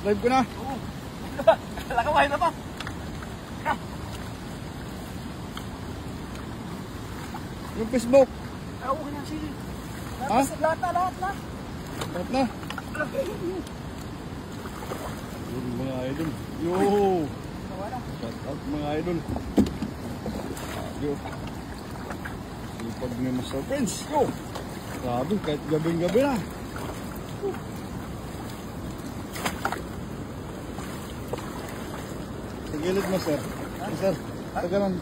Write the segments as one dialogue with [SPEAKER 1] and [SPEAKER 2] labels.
[SPEAKER 1] Live ko na.
[SPEAKER 2] Oo. Lakawain na pa.
[SPEAKER 1] Yung Facebook.
[SPEAKER 2] Okay na sige.
[SPEAKER 1] Ha?
[SPEAKER 2] Lahat na.
[SPEAKER 1] Lahat na. Yun mga idol. Yo! Shout out mga idol. Yo. Sipag ni Master Prince. Yo! Grabe, kahit gabing-gabi na. Sa gilid mo, sir. Sir, pag ganun.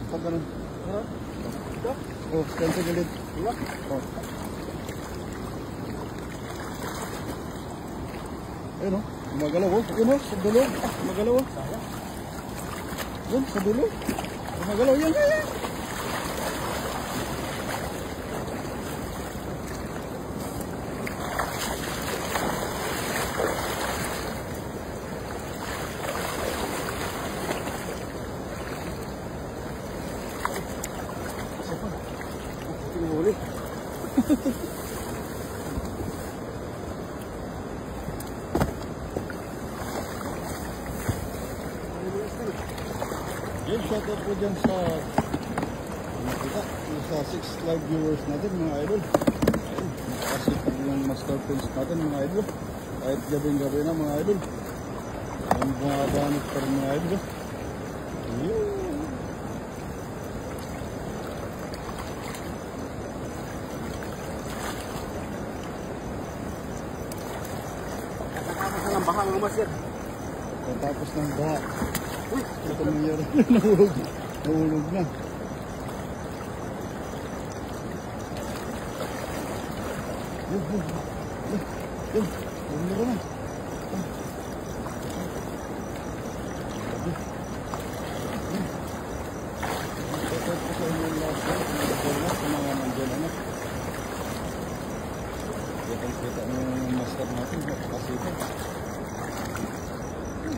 [SPEAKER 1] Oh, stand sa gilid. Oh. Ayun o, gumagalaw o. Yun o, sa dulo. Gumagalaw o. Yun, sa dulo. Gumagalaw. Yan.
[SPEAKER 2] Huli.
[SPEAKER 1] Yun, shout out po dyan sa sa 6 live viewers natin mga idol. Ayun, nakasipag yung Master Prince natin mga idol. Kahit gabing-gabi na mga idol. Ang bumabanit pa rin mga idol. Ayun.
[SPEAKER 2] Ang baka ng master.
[SPEAKER 1] Tapos ng baha. Uy, ito nangyari. Nahulog na. Yun. Nahulog na. Ito po sa inyo last night. Sa mga nandiyan anak. Kita mo yung master natin. Kasi ito.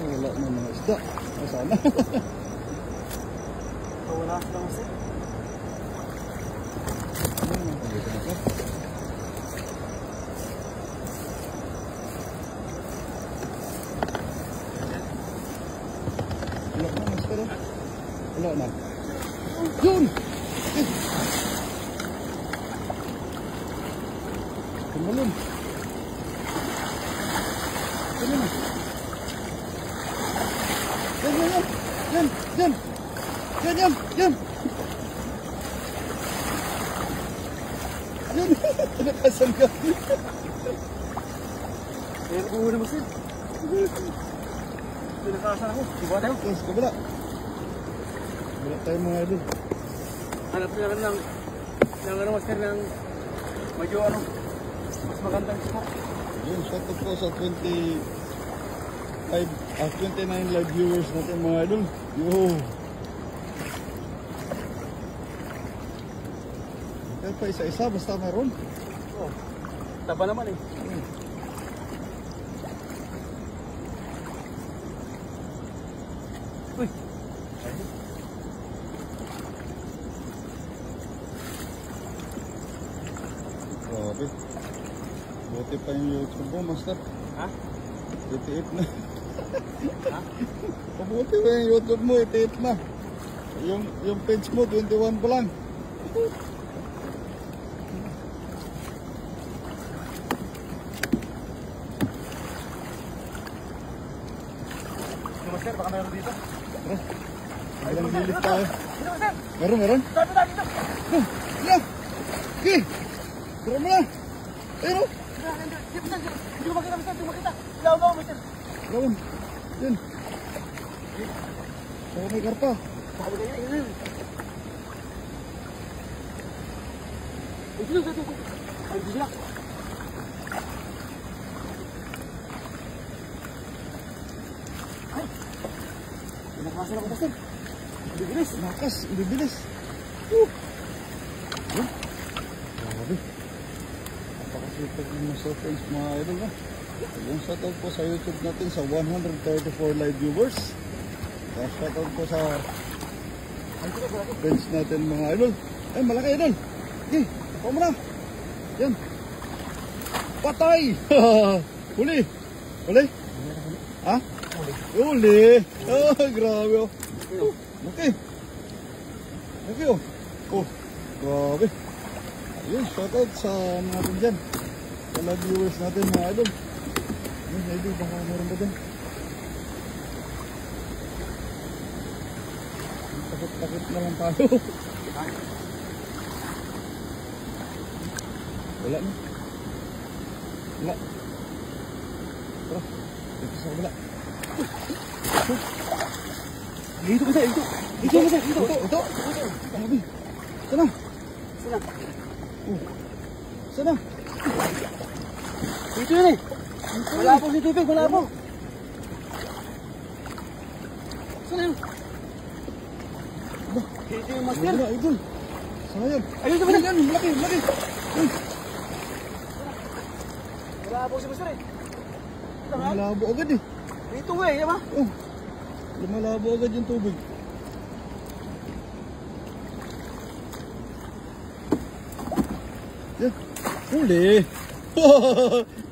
[SPEAKER 1] Wala na mga isda. Sana.
[SPEAKER 2] Wala na master.
[SPEAKER 1] Ano naman kung dito na sir? Wala na master. Wala na. Yun! Kumalun. Ano na? Yan. Tinakasan ka.
[SPEAKER 2] Ayan ko muna master. Tinakasan ako. Diba tayo?
[SPEAKER 1] Yes, kabila. Kabila tayo mga idol.
[SPEAKER 2] Hanap niya ka ng master ng medyo mas magandang smoke.
[SPEAKER 1] Yun, shout out po sa 29 live viewers natin mga idol. Yo! Kahit pa isa-isa, basta meron.
[SPEAKER 2] Oh, taba naman eh. Uy!
[SPEAKER 1] Grabe. Buti pa yung YouTube mo, master.
[SPEAKER 2] Ha?
[SPEAKER 1] Itiit na.
[SPEAKER 2] Ha?
[SPEAKER 1] Pabuti pa yung YouTube mo, itiit na. Yung page mo, 21 pa lang.
[SPEAKER 2] Master, baka meron dito.
[SPEAKER 1] Tara. Ilang lilit tayo.
[SPEAKER 2] Dito master!
[SPEAKER 1] Meron?
[SPEAKER 2] Dito!
[SPEAKER 1] Yan! Okay! Tara mo na! Ayun o!
[SPEAKER 2] Hindi ko makita master, hindi ko makita. Ilaw master.
[SPEAKER 1] Gawin! Yan! Saka may karpa.
[SPEAKER 2] Sabi kayo, yun. Dito. Ay, dito lang. Ay! Pinakasan ako master. Ibibilis.
[SPEAKER 1] Lakas! Ibibilis! Yan! Grabe! Napakasipag ng Master Prince mga idol na. Yung shoutout po sa YouTube natin sa 134 live viewers. Shoutout po sa friends natin mga idol. Ay, malaki idol! Okay, ako mo na! Yan! Patay! Huli! Ha? Uli. Oh, grabe oh. Okay. Okay oh. Oh, grabe. Ayun, shoutout sa mga natin dyan. Sa live viewers natin mga idol. Ayun, idol, baka meron ba dyan? Takot-takot na lang tayo. Wala na. Wala. Tara, dito sa kabila. Dito kita, dito. Dito. Grabe. Sana. Sana.
[SPEAKER 2] Dito yun eh. Wala po si tubig, wala po. Sana yun? Dito yung master.
[SPEAKER 1] Wala, idol. Sayang.
[SPEAKER 2] Ayun, sabi na.
[SPEAKER 1] Yan, laki.
[SPEAKER 2] Wala po si master eh.
[SPEAKER 1] Lumalabo agad eh.
[SPEAKER 2] Dito eh, yan ba?
[SPEAKER 1] Oh, lumalabo agad yung tubig. Yan. Huli.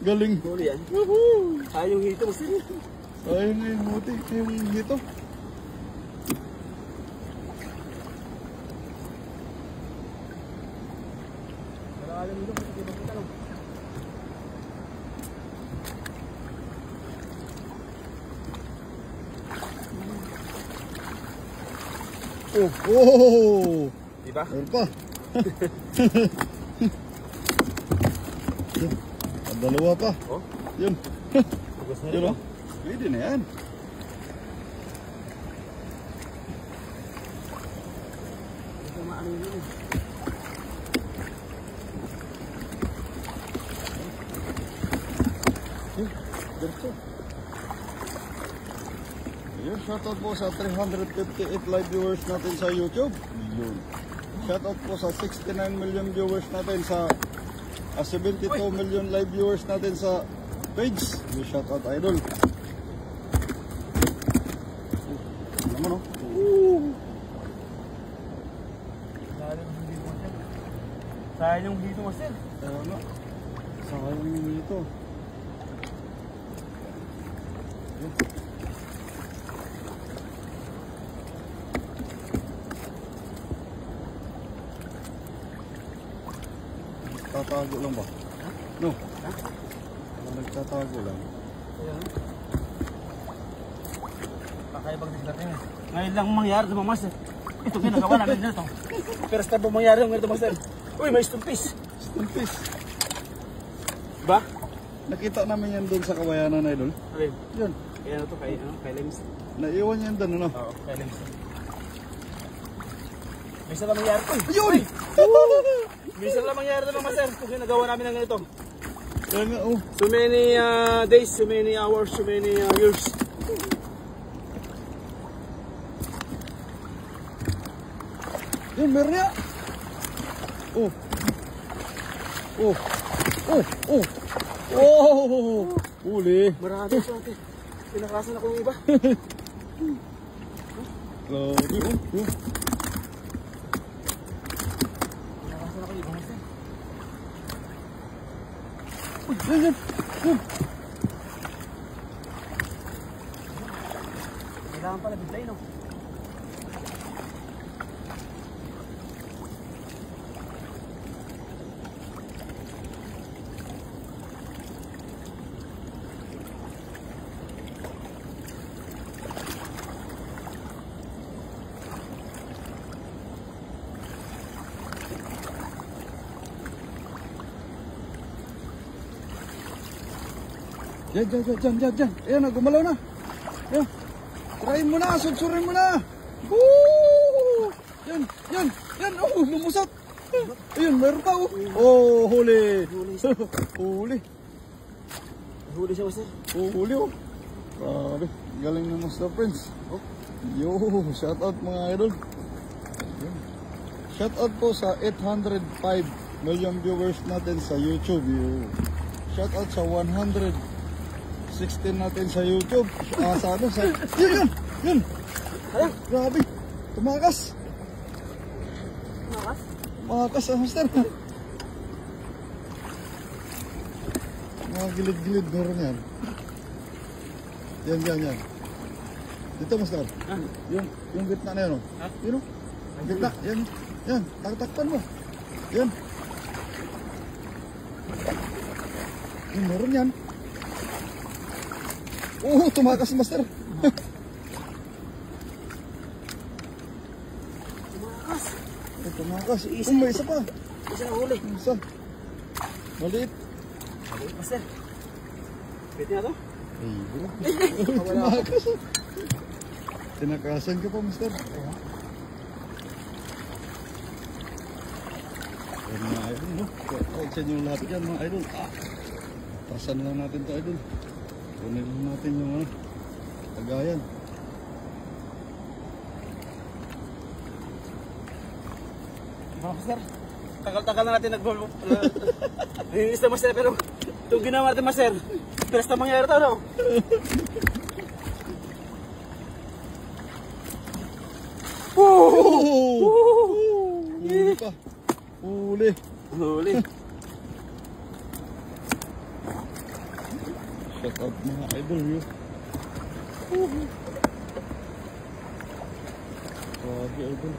[SPEAKER 1] Galing.
[SPEAKER 2] Huli yan.
[SPEAKER 1] Woohoo!
[SPEAKER 2] Ayaw yung hito master.
[SPEAKER 1] Ayun na yung muti. Yung dito.
[SPEAKER 2] Wala alam nito, kasi di ba kita lang.
[SPEAKER 1] Oh!
[SPEAKER 2] Diba?
[SPEAKER 1] Meron pa. Yun. Dalawa pa.
[SPEAKER 2] Oh?
[SPEAKER 1] Yun.
[SPEAKER 2] Tugas na rin
[SPEAKER 1] Yun
[SPEAKER 2] oh.
[SPEAKER 1] oh. Pwede na yan.
[SPEAKER 2] Ito maano yun eh.
[SPEAKER 1] Diretso. Ayun, shoutout po sa 358 live viewers natin sa YouTube. Yun. Shoutout po sa 69 million viewers natin sa 72 million live viewers natin sa page. Yung shoutout idol. Ano naman oh.
[SPEAKER 2] Sayang yung dito master.
[SPEAKER 1] Tama. Sayang yung dito. Yun. Tatago lang ba? No.
[SPEAKER 2] Ha?
[SPEAKER 1] Nagtatago lang.
[SPEAKER 2] Ayan. Kakaibang discarte nga. Ngayon lang mangyari ito mga master. Ito ginagawa namin nito. Pero start ba mangyari yung ito master? Uy, may stumpis.
[SPEAKER 1] Stumpis.
[SPEAKER 2] Ba?
[SPEAKER 1] Nakita namin yan doon sa Kawayanan idol.
[SPEAKER 2] Alin?
[SPEAKER 1] Yun.
[SPEAKER 2] Kaya ano to kay Lems.
[SPEAKER 1] Naiwan yan doon ano?
[SPEAKER 2] Oo, kay Lems. May isa lang mangyari to.
[SPEAKER 1] Ayun!
[SPEAKER 2] May isa lang mangyari ito mga master. Kung ginagawa namin ng ganito.
[SPEAKER 1] Kaya nga oh.
[SPEAKER 2] So many days, so many hours, so many years.
[SPEAKER 1] Yun, meron niya. Oh. Oh. Oh. Oh. Oh. Huli.
[SPEAKER 2] Marami sa atin. Pinakasan ako ng iba.
[SPEAKER 1] Grabe oh. Oh.
[SPEAKER 2] Pinakasan ako ng iba master.
[SPEAKER 1] Uy, yan, yan. Yan.
[SPEAKER 2] Kailangan pala bigay no.
[SPEAKER 1] Diyan. Ayan na, gumalaw na. Ayan. Try mo na, sudsurin mo na. Woo! Yan. Oh, lumusot. Ayun, meron pa oh. Oh, huli. Huli.
[SPEAKER 2] Huli siya master.
[SPEAKER 1] Oh, huli oh. Grabe, galing ng Master Prince.
[SPEAKER 2] Oh.
[SPEAKER 1] Yo, shoutout mga idol. Shoutout po sa 805 million viewers natin sa YouTube. Yo. Shoutout sa 116 natin sa YouTube. Sa ano, sa... Yun!
[SPEAKER 2] Hala?
[SPEAKER 1] Grabe, tumakas.
[SPEAKER 2] Tumakas?
[SPEAKER 1] Tumakas ang Master. Mga gilid-gilid meron yan. Yan. Dito, master.
[SPEAKER 2] Ha?
[SPEAKER 1] Yung gitna na yun, oh.
[SPEAKER 2] Ha?
[SPEAKER 1] Yun, oh. Ang gitna. Yan. Yan. Takpan mo. Yan. Yan, meron yan. Oh, tumakas, master.
[SPEAKER 2] Tumakas.
[SPEAKER 1] Tumakas. Oh, may isa pa.
[SPEAKER 2] Isa na huli.
[SPEAKER 1] Isa. Maliit.
[SPEAKER 2] Maliit, master. Pwede na to?
[SPEAKER 1] Ay, tumakas. Tinakasan ka pa, master. Yan mga idol, no? Huwag sa inyo lahat yan, mga idol. Tasan lang natin to, idol. Kunin lang natin yung tagayan.
[SPEAKER 2] Master, tagal-tagal na natin nag-inis na, master, pero itong ginawa natin, master, pilas na mangyari ito, no?
[SPEAKER 1] Huli pa. Huli.
[SPEAKER 2] Huli.
[SPEAKER 1] Shut up mga idol yun. Grabe idol.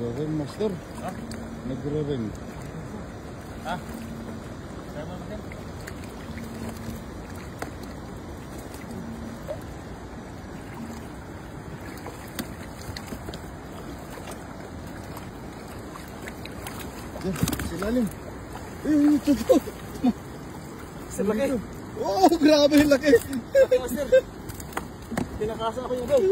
[SPEAKER 1] Nagre-ring, master.
[SPEAKER 2] Ha?
[SPEAKER 1] Nagre-ring.
[SPEAKER 2] Ha? Kaya mo natin?
[SPEAKER 1] Yan, silalim. Ito to.
[SPEAKER 2] Sa laki.
[SPEAKER 1] Oh, grabe yung laki.
[SPEAKER 2] Laki, master. Tinakasan ako yung gay.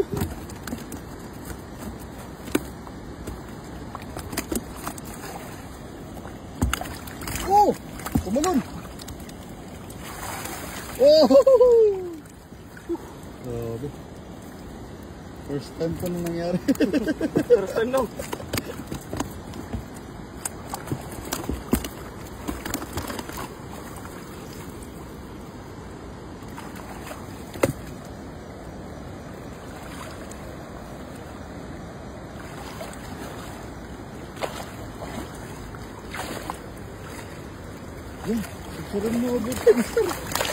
[SPEAKER 1] Oh! Kumalon! Oh! Grabe. First time pa nung nangyari.
[SPEAKER 2] First time no.
[SPEAKER 1] Yan, picturean mo ulit, master.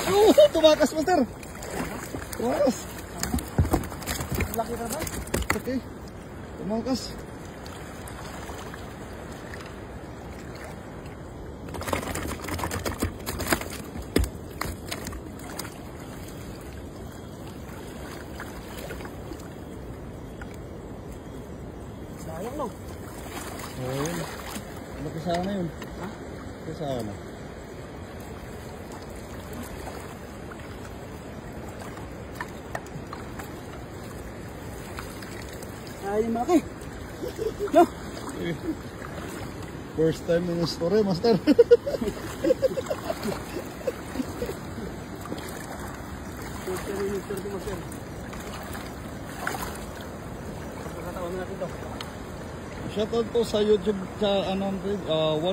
[SPEAKER 1] Oh, tumakas, master. Tumakas.
[SPEAKER 2] Laki na ba?
[SPEAKER 1] Okay. Tumakas.
[SPEAKER 2] Sayang no.
[SPEAKER 1] Oh, yun. Ano kasama yun?
[SPEAKER 2] Ha?
[SPEAKER 1] Kasama.
[SPEAKER 2] Ayun malaki. No.
[SPEAKER 1] First time in the story, master. Shoutout po sa YouTube sa 1,248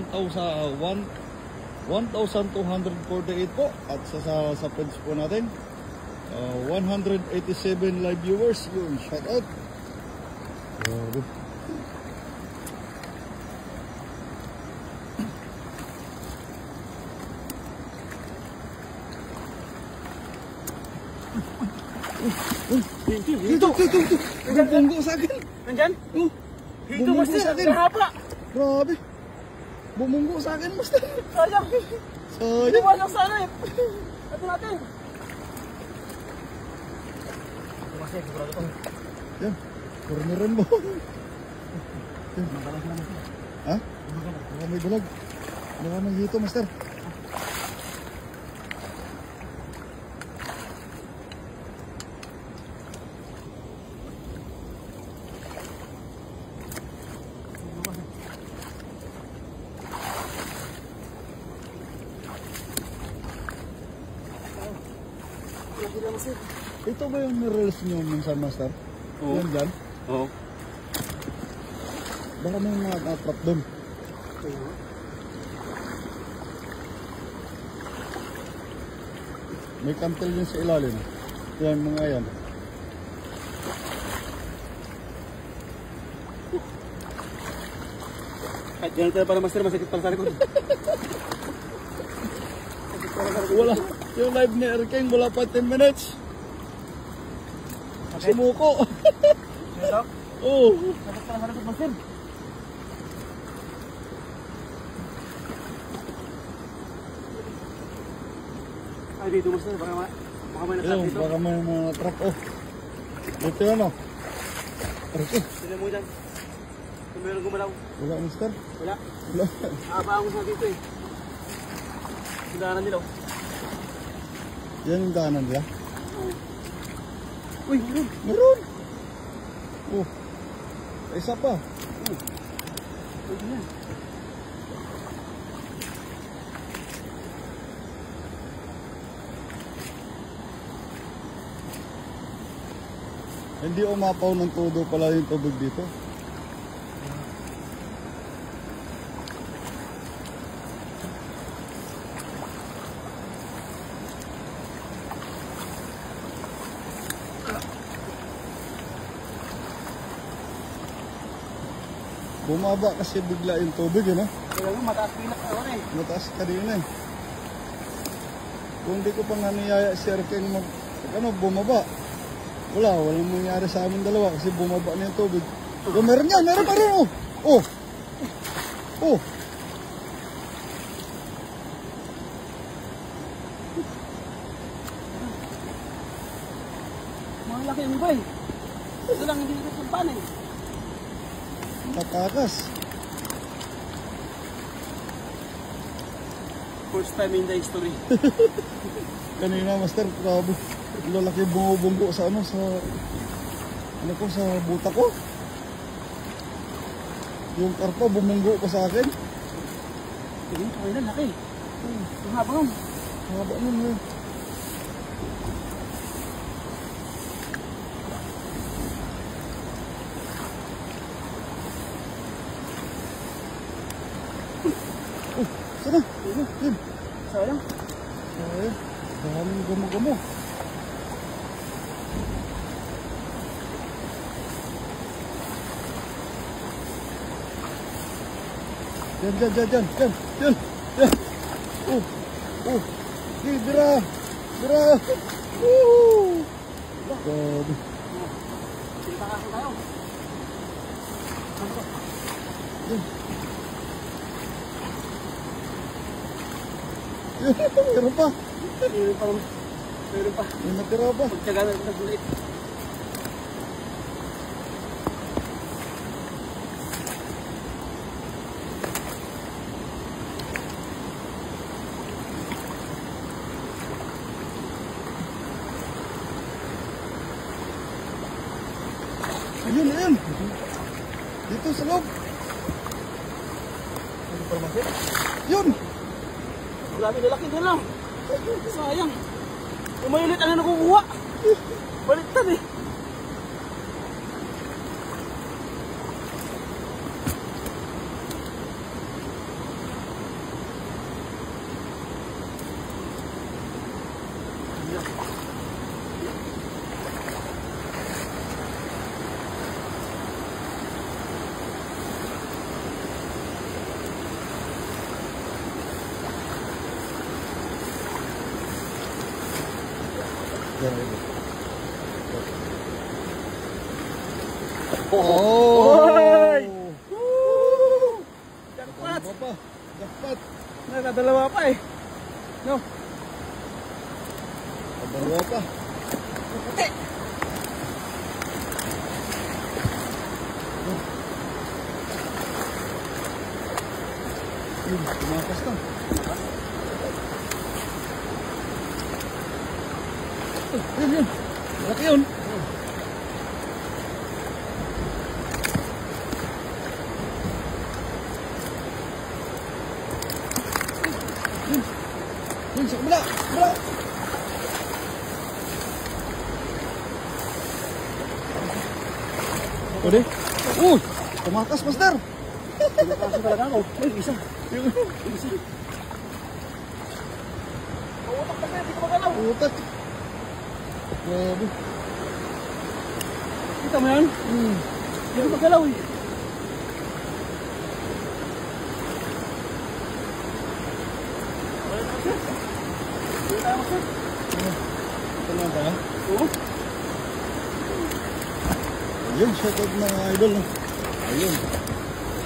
[SPEAKER 1] po at sa page po natin 187 live viewers. Yun, shoutout. Dito. Bumunggo sa akin.
[SPEAKER 2] Nandyan?
[SPEAKER 1] Oh,
[SPEAKER 2] Dito,
[SPEAKER 1] bumunggo
[SPEAKER 2] master.
[SPEAKER 1] sa akin.
[SPEAKER 2] Mahaba.
[SPEAKER 1] Grabe. Bumunggo sa akin, master.
[SPEAKER 2] Sayang.
[SPEAKER 1] Sayang.
[SPEAKER 2] Iwanan sana eh. Ito natin. Ito master, sigurado ko.
[SPEAKER 1] Yan. Kurnirin mo.
[SPEAKER 2] Magalang na master.
[SPEAKER 1] Ha? Baka may bulag. Baka may hito, master. Ito ba yung nirelease nyo minsan, master?
[SPEAKER 2] Oo.
[SPEAKER 1] Yan dyan?
[SPEAKER 2] Oo.
[SPEAKER 1] Baka may mga trap doon. May kantel din sa ilalim. Yan mga yan.
[SPEAKER 2] Kahit ganun tayo para master, masakit pala sa likod.
[SPEAKER 1] Wala. Yung live ni Erking, wala pa 10 minutes. Sumuko.
[SPEAKER 2] Ito?
[SPEAKER 1] Oo.
[SPEAKER 2] Sakit pala sa likod, master. Ay, dito master, baka may natrap
[SPEAKER 1] Ayun,
[SPEAKER 2] dito.
[SPEAKER 1] baka may mga trap. Oh. Ito yan o. Erking.
[SPEAKER 2] Sila mo dyan. Kung meron gumalaw.
[SPEAKER 1] Wala, mister.
[SPEAKER 2] Wala.
[SPEAKER 1] Wala.
[SPEAKER 2] Abangan mo sa dito eh. Sundaran nila.
[SPEAKER 1] Yan yung daanan nila.
[SPEAKER 2] Uy, meron.
[SPEAKER 1] Meron. Oh. Isa pa.
[SPEAKER 2] Uy, yan.
[SPEAKER 1] Hindi umapaw ng todo pala yung tubig dito. Bumaba kasi bigla yung tubig, yun,
[SPEAKER 2] Kaya nga, mataas pilak na eh.
[SPEAKER 1] mataas kanina eh. Kung di ko pa nga niyaya si Erking bumaba. Walang mangyari sa amin dalawa kasi bumaba na yung tubig. Oh, meron yan, meron pa rin, oh. Oh. Oh.
[SPEAKER 2] Mga laki yung iba eh. Ito lang hindi ito yung pan eh.
[SPEAKER 1] Tatakas.
[SPEAKER 2] First time in the history.
[SPEAKER 1] Kanina, master, grabe. Lalaki bumubunggo sa sa buta ko. Yung karpa bumunggo pa sa akin.
[SPEAKER 2] Tingin ko kayo na, laki. Yung haba nun.
[SPEAKER 1] Haba nun eh. Oh, sana? Yun.
[SPEAKER 2] Sayang.
[SPEAKER 1] Ay, daming gamo-gamo. Diyan. Oh. Dira. Grabe.
[SPEAKER 2] Kita kasi tayo.
[SPEAKER 1] Meron pa.
[SPEAKER 2] Meron pa.
[SPEAKER 1] May natira pa.
[SPEAKER 2] Pagtyaga na ito nagulit.
[SPEAKER 1] Ayun. Dito sa loob.
[SPEAKER 2] Ano pa naman?
[SPEAKER 1] Yun.
[SPEAKER 2] Grabe, lalaki doon lang. Sayang. Umayulit ang nakukuha. Baliktad eh.
[SPEAKER 1] Oh!
[SPEAKER 2] Jackpot!
[SPEAKER 1] Jackpot!
[SPEAKER 2] Nakadalawa pa eh. No?
[SPEAKER 1] Dalawa pa.
[SPEAKER 2] Puti!
[SPEAKER 1] Yun, tumakas na. Yun. Malaki yun. Yun, sa kabila. Pwede? Tumakas, master.
[SPEAKER 2] Pinapasok talaga ako. Ay, isa. Isa. Mautak na, hindi ko magalaw.
[SPEAKER 1] Putak. Grabe.
[SPEAKER 2] Kita mo yan? Hindi ko magalaw eh. Hindi tayo master.
[SPEAKER 1] Ito lang ba?
[SPEAKER 2] Oo.
[SPEAKER 1] Ayun, shoutout mga idol. No? Ayun.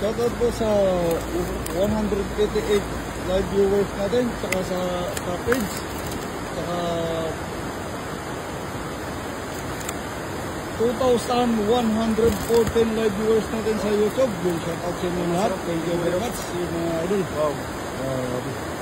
[SPEAKER 1] Shoutout po sa 188 live viewers natin, saka sa page, saka 2,114 live viewers natin sa YouTube. Yung shoutout sa inyo lahat. Thank you very much, mga idol.
[SPEAKER 2] Wow.
[SPEAKER 1] Grabe.